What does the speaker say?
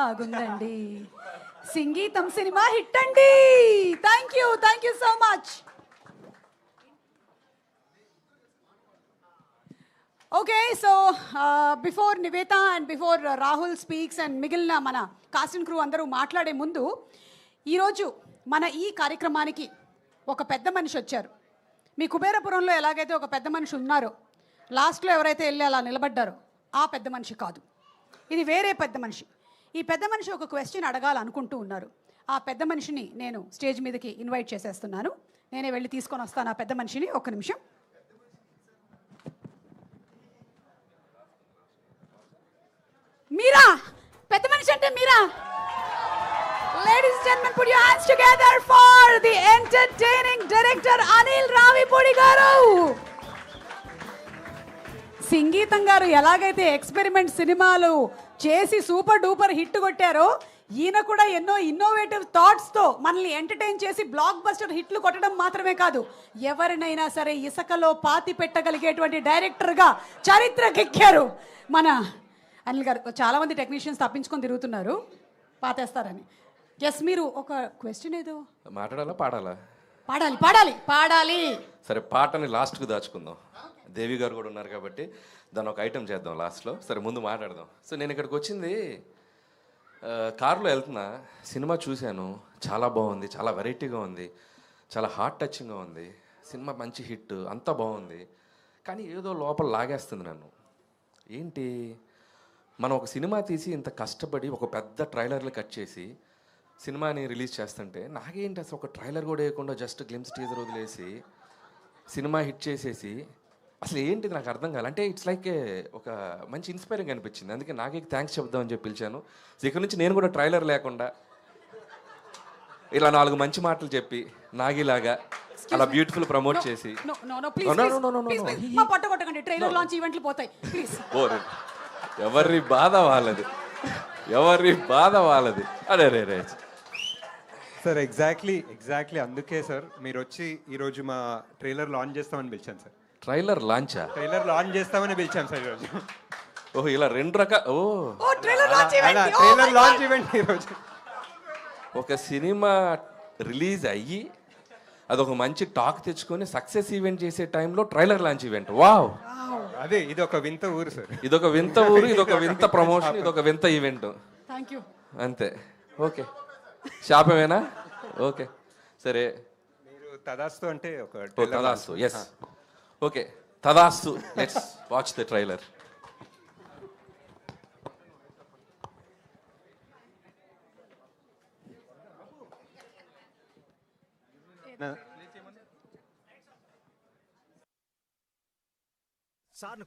బాగుందండి. సంగీతం cinema hit అండి. Thank you so much. Okay, so before Nivetha and before Rahul speaks and మిగిలిన మన కాస్ట్ అండ్ క్రూ అందరూ మాట్లాడే ముందు, ఈరోజు మన ఈ కార్యక్రమానికి ఒక పెద్ద మనిషి వచ్చారు. మీ కుబేరపురంలో ఎలాగైతే ఒక పెద్ద మనిషి ఉన్నారో, లాస్ట్లో ఎవరైతే వెళ్ళి అలా నిలబడ్డారో ఆ పెద్ద మనిషి కాదు, ఇది వేరే పెద్ద మనిషి. ఈ పెద్ద మనిషి ఒక క్వశ్చన్ అడగాలనుకుంటూ ఉన్నారు. ఆ పెద్ద మనిషిని నేను స్టేజ్ మీదకి ఇన్వైట్ చేసేస్తున్నాను. నేనే వెళ్ళి తీసుకొని వస్తాను ఆ పెద్ద మనిషిని. ఒక్క నిమిషం. మీరా? పెద్ద మనిషి అంటే మీరా? Ladies and gentlemen, put your hands together for the entertaining director Anil Ravipudi garu. సంగీతం గారు ఎలాగైతే ఎక్స్పెరిమెంట్ సినిమాలు చేసి సూపర్ డూపర్ హిట్ కొట్టారో, ఈయన కూడా ఎన్నో ఇన్నోవేటివ్ థాట్స్తో మనల్ని ఎంటర్టైన్ చేసి బ్లాక్ బస్టర్ హిట్లు కొట్టడం మాత్రమే కాదు, ఎవరినైనా సరే ఇసుకలో పాతి పెట్టగలిగేటువంటి డైరెక్టర్గా చరిత్రకెక్కారు మన అనిల్ గారు. చాలామంది టెక్నీషియన్స్ తప్పించుకొని తిరుగుతున్నారు పాతేస్తారని. ఎస్, మీరు ఒక క్వశ్చన్ ఏదో మాట్లాడాలా పాడాలా? పాడాలి పాడాలి పాడాలి. సరే, పాటని లాస్ట్కు దాచుకుందాం. దేవి గారు కూడా ఉన్నారు కాబట్టి దాన్ని ఒక ఐటెం చేద్దాం లాస్ట్లో. సరే, ముందు మాట్లాడదాం. సో నేను ఇక్కడికి వచ్చింది కారులో వెళ్తున్నా, సినిమా చూశాను, చాలా బాగుంది, చాలా వెరైటీగా ఉంది, చాలా హార్ట్ టచింగ్గా ఉంది. సినిమా మంచి హిట్, అంతా బాగుంది. కానీ ఏదో లోపల లాగేస్తుంది నన్ను. ఏంటి, మనం ఒక సినిమా తీసి ఇంత కష్టపడి ఒక పెద్ద ట్రైలర్లు కట్ చేసి సినిమాని రిలీజ్ చేస్తుంటే, నాకేంటి అసలు ఒక ట్రైలర్ కూడా వేయకుండా జస్ట్ గ్లిమ్స్ టీజర్ వదిలేసి సినిమా హిట్ చేసేసి అసలు ఏంటిది నాకు అర్థం కాదు. అంటే ఇట్స్ లైక్ ఒక మంచి ఇన్స్పైరింగ్ అనిపించింది. అందుకే నాకే థ్యాంక్స్ చెప్దామని చెప్పి పిలిచాను. ఇక్కడ నుంచి నేను కూడా ట్రైలర్ లేకుండా ఇలా 4 మంచి మాటలు చెప్పి నాగిలాగా అలా బ్యూటిఫుల్ ప్రమోట్ చేసి ట్రైలర్ లాంచ్ ఈవెంట్లు పోతాయి ప్లీజ్. ఎవరి బాధ వాళ్ళది, ఎవరి బాధ వాళ్ళది. అరే రే రే సార్, ఎగ్జాక్ట్లీ అందుకే సార్ మీరు వచ్చి ఈరోజు మా ట్రైలర్ లాంచ్ చేస్తామని పిలిచాను సార్. ట్రైలర్ లాంచా? ట్రైలర్ లాంచ్ చేస్తామని పిలిచాను సార్ ఈరోజు. ఓహో, ఇలా 2 రకాల ట్రైలర్ లాంచ్ ఈవెంట్ ఈరోజు. ఒక సినిమా రిలీజ్ అయ్యి అదొక మంచి టాక్ తెచ్చుకొని సక్సెస్ ఈవెంట్ చేసే టైంలో ట్రైలర్ లాంచ్ ఈవెంట్. వావ్, అదే ఇది ఒక వింత ఊరు సార్. ఇదొక వింత ఊరు, ఇదొక వింత ప్రమోషన్, ఇదొక వింత ఈవెంట్. Thank you. అంతే. ఓకే, శాపమేనా? ఓకే సరే, మీరు తదాస్తు అంటే ఒక తదాస్తు. ఎస్, ఓకే, తదాస్తు. Let's watch the trailer. Sir